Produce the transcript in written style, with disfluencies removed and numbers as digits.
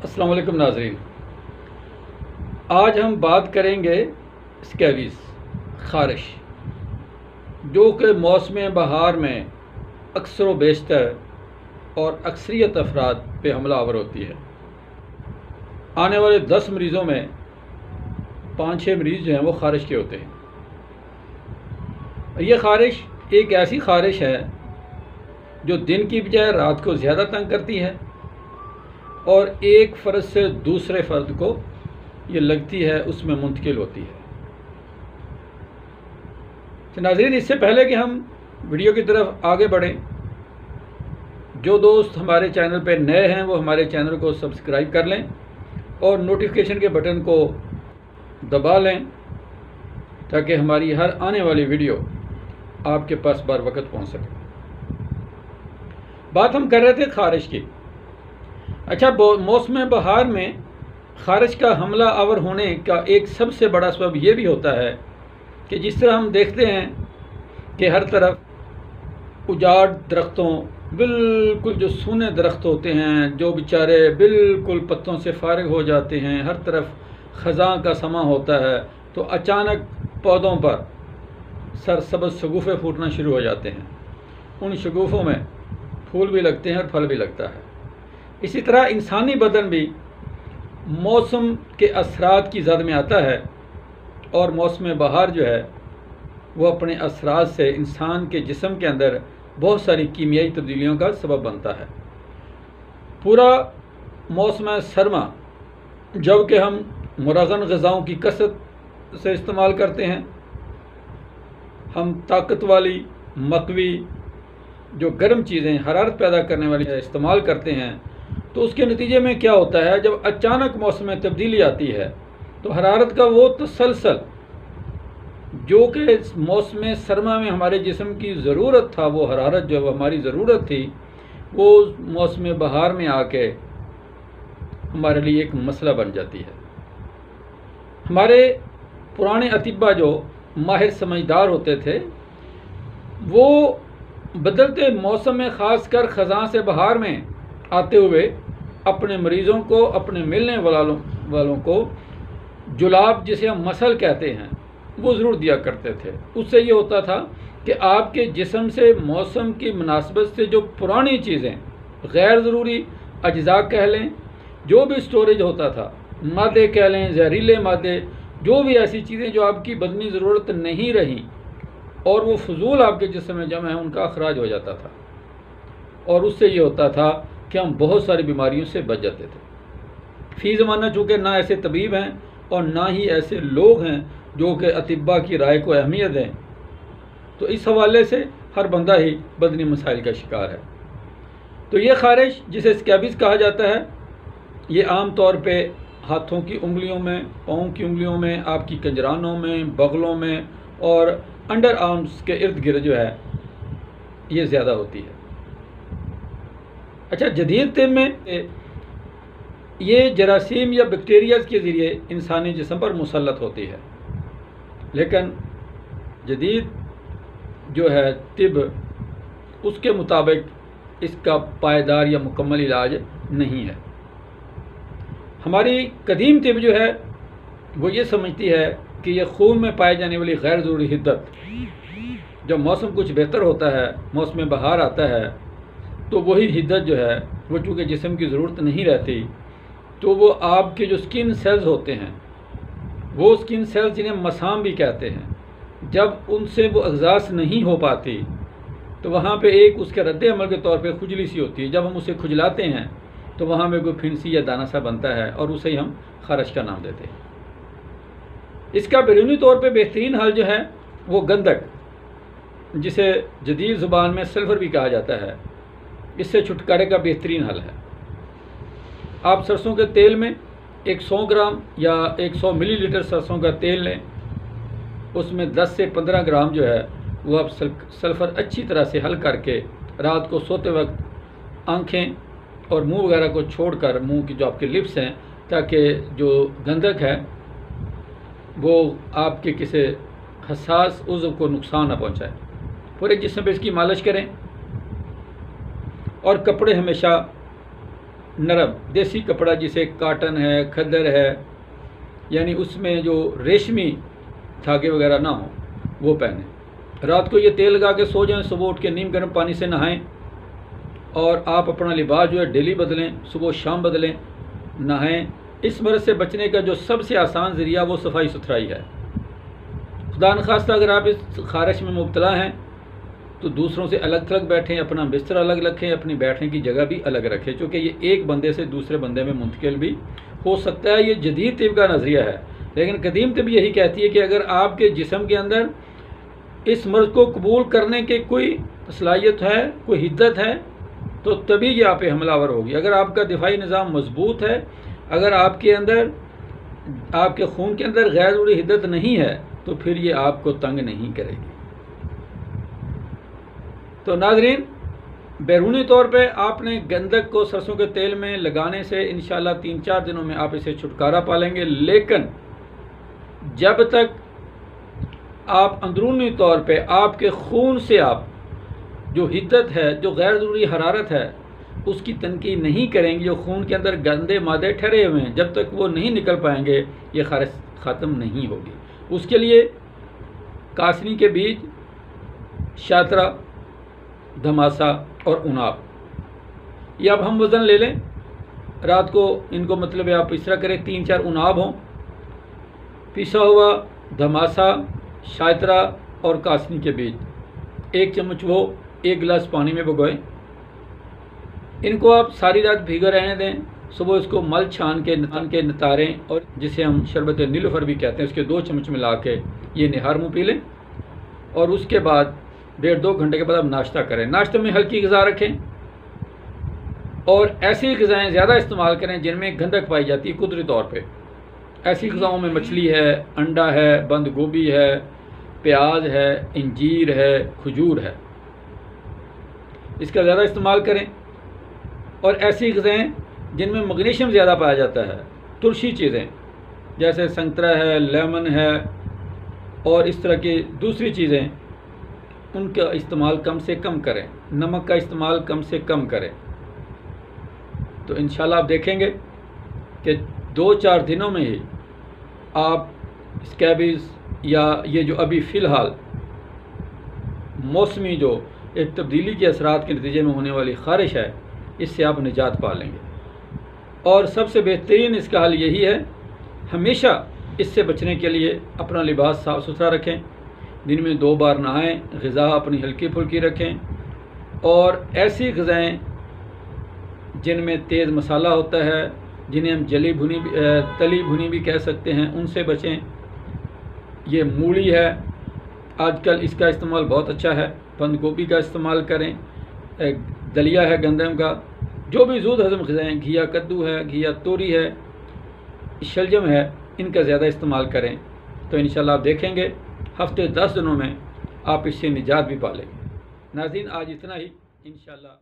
अस्सलाम वालेकुम नाज़रीन। आज हम बात करेंगे स्कैबीज़, ख़ारिश, जो कि मौसम बहार में अक्सर व बेशतर और अक्सरियत अफराद पे हमलावर होती है। आने वाले 10 मरीज़ों में 5-6 मरीज़ जो हैं वो ख़ारिश के होते हैं। ये ख़ारिश एक ऐसी ख़ारिश है जो दिन की बजाय रात को ज़्यादा तंग करती है और एक फ़र्द से दूसरे फ़र्द को ये लगती है, उसमें मुंतकिल होती है। तो नाज़रीन, इससे पहले कि हम वीडियो की तरफ आगे बढ़ें, जो दोस्त हमारे चैनल पर नए हैं वो हमारे चैनल को सब्सक्राइब कर लें और नोटिफिकेशन के बटन को दबा लें ताकि हमारी हर आने वाली वीडियो आपके पास बर वक्त पहुँच सके। बात हम कर रहे थे ख़ारिश की। अच्छा, मौसम बहार में ख़ारिश का हमला आवर होने का एक सबसे बड़ा सबब ये भी होता है कि जिस तरह हम देखते हैं कि हर तरफ उजाड़ दरख्तों, बिल्कुल जो सूने दरख्त होते हैं, जो बेचारे बिल्कुल पत्तों से फारिग हो जाते हैं, हर तरफ ख़ज़ां का समा होता है, तो अचानक पौधों पर सरसब्ज़ शगुफ़े फूटना शुरू हो जाते हैं। उन शगुफ़ों में फूल भी लगते हैं और फल भी लगता है। इसी तरह इंसानी बदन भी मौसम के असरात की ज़द में आता है और मौसम बहार जो है वो अपने असरात से इंसान के जिस्म के अंदर बहुत सारी कीमियाई तब्दीलियों का सबब बनता है। पूरा मौसम सरमा जबकि हम मुरगन ग़िज़ाओं की कसरत से इस्तेमाल करते हैं, हम ताकत वाली मकवी जो गर्म चीज़ें हरारत पैदा करने वाली इस्तेमाल करते हैं, तो उसके नतीजे में क्या होता है, जब अचानक मौसम में तब्दीली आती है तो हरारत का वो तसलसल जो कि मौसम सरमा में हमारे जिस्म की ज़रूरत था, वो हरारत जो हमारी ज़रूरत थी, वो मौसम बहार में आके हमारे लिए एक मसला बन जाती है। हमारे पुराने अतिब्बा जो माहिर समझदार होते थे, वो बदलते मौसम में ख़ास कर ख़ज़ां से बहार में आते हुए अपने मरीज़ों को, अपने मिलने वालों को जुलाब, जिसे हम मसल कहते हैं, वो ज़रूर दिया करते थे। उससे ये होता था कि आपके जिस्म से मौसम की मुनासबत से जो पुरानी चीज़ें, गैर ज़रूरी अज्जा कह लें, जो भी स्टोरेज होता था, मादे कह लें, जहरीले मादे, जो भी ऐसी चीज़ें जो आपकी बदनी ज़रूरत नहीं रही और वो फजूल आपके जिस्म में जमा है, उनका अखराज हो जाता था। और उससे ये होता था कि हम बहुत सारी बीमारियों से बच जाते थे। फ़ी ज़माना चूँकि ना ऐसे तबीब हैं और ना ही ऐसे लोग हैं जो कि अतिब्बा की राय को अहमियत दें, तो इस हवाले से हर बंदा ही बदनी मसाइल का शिकार है। तो ये ख़ारिश, जिसे स्कैबीज़ कहा जाता है, ये आम तौर पे हाथों की उंगलियों में, पाँव की उंगलियों में, आपकी कंजरानों में, बगलों में और अंडर आर्म्स के इर्द गिर्द जो है ये ज़्यादा होती है। अच्छा, जदीद तिब में ये जरासीम या बैक्टीरियाज़ के ज़रिए इंसानी जिस्म पर मुसल्लत होती है, लेकिन जदीद जो है तिब, उसके मुताबिक इसका पायदार या मुकम्मल इलाज नहीं है। हमारी कदीम तिब जो है वो ये समझती है कि यह खून में पाए जाने वाली गैर ज़रूरी हिद्दत, जब मौसम कुछ बेहतर होता है, मौसम बहार आता है, तो वही हिद्दत जो है वो चूँकि जिस्म की ज़रूरत नहीं रहती, तो वो आपके जो स्किन सेल्स होते हैं, वो स्किन सेल्स जिन्हें मसाम भी कहते हैं, जब उनसे वो अगजास नहीं हो पाती तो वहाँ पे एक उसके रद्द अमल के तौर पे खुजली सी होती है। जब हम उसे खुजलाते हैं तो वहाँ में कोई फिनसी या दाना सा बनता है और उसे ही हम ख़ारिश का नाम देते हैं। इसका बैरूनी तौर पे बेहतरीन हल जो है वो गंधक, जिसे जदीद ज़ुबान में सल्फ़र भी कहा जाता है, इससे छुटकारे का बेहतरीन हल है। आप सरसों के तेल में 100 ग्राम या 100 मिलीलीटर सरसों का तेल लें, उसमें 10 से 15 ग्राम जो है वो आप सल्फ़र अच्छी तरह से हल करके रात को सोते वक्त आँखें और मुंह वगैरह को छोड़कर, मुंह की जो आपके लिप्स हैं, ताकि जो गंधक है वो आपके किसी हसास उज़्व को नुकसान न पहुंचाए। पूरे जिस्म पे इसकी मालिश करें और कपड़े हमेशा नरम देसी कपड़ा जिसे काटन है, खद्दर है, यानी उसमें जो रेशमी धागे वगैरह ना हो, वो पहने। रात को ये तेल लगा के सो जाएं, सुबह उठ के नीम गर्म पानी से नहाएं और आप अपना लिबास जो है डेली बदलें, सुबह शाम बदलें, नहाएं। इस मर्ज़ से बचने का जो सबसे आसान ज़रिया वो सफाई सुथराई है। खुदा न खास्ता अगर आप इस खारिश में मुब्तला हैं तो दूसरों से अलग थलग बैठें, अपना बिस्तर अलग रखें, अपनी बैठने की जगह भी अलग रखें, क्योंकि ये एक बंदे से दूसरे बंदे में मुंतकिल भी हो सकता है। ये जदीद तिब का नज़रिया है, लेकिन कदीम तिब यही कहती है कि अगर आपके जिस्म के अंदर इस मर्ज़ को कबूल करने की कोई सलाहियत है, कोई हिद्दत है, तो तभी ये आप पे हमलावर होगी। अगर आपका दिफाई निज़ाम मजबूत है, अगर आपके अंदर, आपके खून के अंदर गैर ज़रूरी हिद्दत नहीं है, तो फिर ये आपको तंग नहीं करेगी। तो नाज़रीन, बैरूनी तौर पे आपने गंधक को सरसों के तेल में लगाने से इंशाल्लाह 3-4 दिनों में आप इसे छुटकारा पालेंगे। लेकिन जब तक आप अंदरूनी तौर पे आपके खून से आप जो हिद्दत है, जो गैर ज़रूरी हरारत है, उसकी तनकीद नहीं करेंगे, जो खून के अंदर गंदे मादे ठहरे हुए हैं, जब तक वो नहीं निकल पाएंगे, ये खारिश ख़त्म नहीं होगी। उसके लिए कासनी के बीज, शातरा, धमासा और उनाब, ये अब हम वज़न ले लें। रात को इनको मतलब है आप इस तरह करें, 3-4 उनाब हों, पिसा हुआ धमासा, शातरा और कासनी के बीज, 1 चम्मच वो 1 गिलास पानी में भिगोएं। इनको आप सारी रात भीगा रहने दें। सुबह इसको मल छान के नतारें, और जिसे हम शरबत नीलूफर भी कहते हैं, उसके 2 चम्मच मिला के ये निहार मुँह पी लें। और उसके बाद 1.5-2 घंटे के बाद आप नाश्ता करें। नाश्ते में हल्की ग़िज़ा रखें और ऐसी ग़िज़ाएँ ज़्यादा इस्तेमाल करें जिनमें गंधक पाई जाती है कुदरती तौर पे। ऐसी ग़िज़ाओं में मछली है, अंडा है, बंद गोभी है, प्याज है, इंजीर है, खजूर है, इसका ज़्यादा इस्तेमाल करें। और ऐसी ग़िज़ाएँ जिनमें मैग्नीशियम ज़्यादा पाया जाता है, तुलसी चीज़ें जैसे संतरा है, लेमन है और इस तरह की दूसरी चीज़ें, उनका इस्तेमाल कम से कम करें। नमक का इस्तेमाल कम से कम करें। तो इंशाल्लाह आप देखेंगे कि 2-4 दिनों में ही आप स्कैबीज़ या ये जो अभी फ़िलहाल मौसमी जो एक तब्दीली के असरात के नतीजे में होने वाली ख़ारिश है, इससे आप निजात पा लेंगे। और सबसे बेहतरीन इसका हल यही है, हमेशा इससे बचने के लिए अपना लिबास साफ़ सुथरा रखें, दिन में 2 बार नहाएं, ग़िज़ा अपनी हल्की फुल्की रखें, और ऐसी ग़िज़ाएँ जिनमें तेज़ मसाला होता है, जिन्हें हम तली भुनी भी कह सकते हैं, उनसे बचें। ये मूली है, आजकल इसका इस्तेमाल बहुत अच्छा है। बंद गोभी का इस्तेमाल करें, दलिया है गंदम का, जो भी ज़ूद हज़म ग़िज़ाएँ, घिया कद्दू है, घिया तोरी है, शलजम है, इनका ज़्यादा इस्तेमाल करें। तो इंशाल्लाह आप देखेंगे हफ़्ते 10 दिनों में आप इससे निजात भी पा लेंगे। नाज़रीन, आज इतना ही, इंशाल्लाह।